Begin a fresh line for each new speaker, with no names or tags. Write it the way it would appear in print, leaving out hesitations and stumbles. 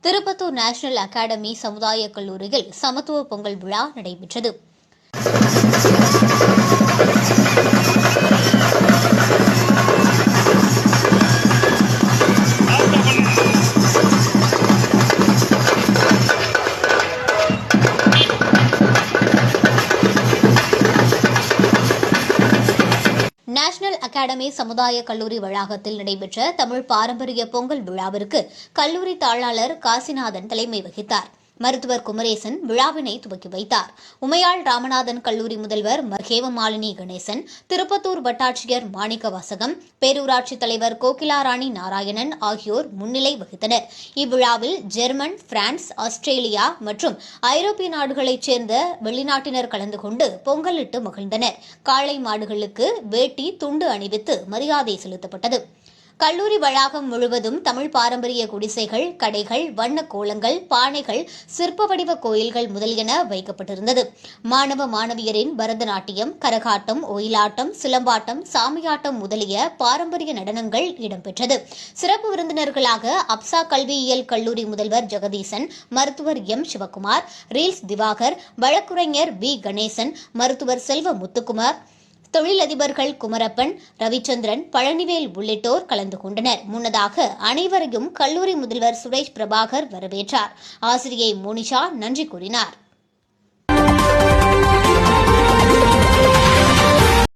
Tirupattur national academy சமுதாய கல்லூரியில் சமத்துவ பொங்கல் விழா நடைபெற்றது. நேஷனல் அகாடமி சமுதாய கல்லூரி வளாகத்தில் நடைபெற்ற தமிழ் பாரம்பரிய பொங்கல் விழாவிற்கு கல்லூரி தாளாளர் காசிநாதன் தலைமை வகித்தார். மருத்துவர் குமரேசன் விழாவினை துவக்கி வைத்தார். உமையாள் ராமநாதன் கல்லூரி முதல்வர் ஹேமமாலினி கணேசன், திருப்பத்தூர் வட்டாட்சியர் மாணிக்கவாசகம், பேரூராட்சித் தலைவர் கோகிலாராணி நாராயணன் ஆகியோர் முன்னிலை வகித்தனர். இவ்விழாவில் ஜெர்மன், பிரான்ஸ், ஆஸ்திரேலியா மற்றும் ஐரோப்பிய நாடுகளைச் சேர்ந்த வெளிநாட்டினர் கலந்து கொண்டு பொங்கலிட்டு மகிழ்ந்தனர். காளை மாடுகளுக்கு வேட்டி, துண்டு அணிவித்து மரியாதை செலுத்தப்பட்டது. கல்லூரி வளாகம் முழுவதும் தமிழ் பாரம்பரிய குடிசைகள், கடைகள், வண்ண கோலங்கள், பானைகள், சிற்ப வடிவ கோயில்கள் முதலியன வைக்கப்பட்டிருந்தது. மாணவ மாணவியரின் பரதநாட்டியம், கரகாட்டம், ஒயிலாட்டம், சிலம்பாட்டம், சாமியாட்டம் முதலிய பாரம்பரிய நடனங்கள் இடம்பெற்றது. சிறப்பு விருந்தினர்களாக அப்சா கல்வியியல் கல்லூரி முதல்வர் ஜெகதீசன், மருத்துவர் எம். சிவக்குமார், ரீல்ஸ் திவாகர், வழக்குரைஞர் வி. கணேசன், மருத்துவர் செல்வ முத்துக்குமார், தொழிலதிபர்கள் குமரப்பன், ரவிச்சந்திரன், பழனிவேல் உள்ளிட்டோர் கலந்து கொண்டனர். முன்னதாக அனைவரையும் கல்லூரி முதல்வர் சுரேஷ் பிரபாகர் வரவேற்றார். ஆசிரியை மோனிஷா நன்றி கூறினார்.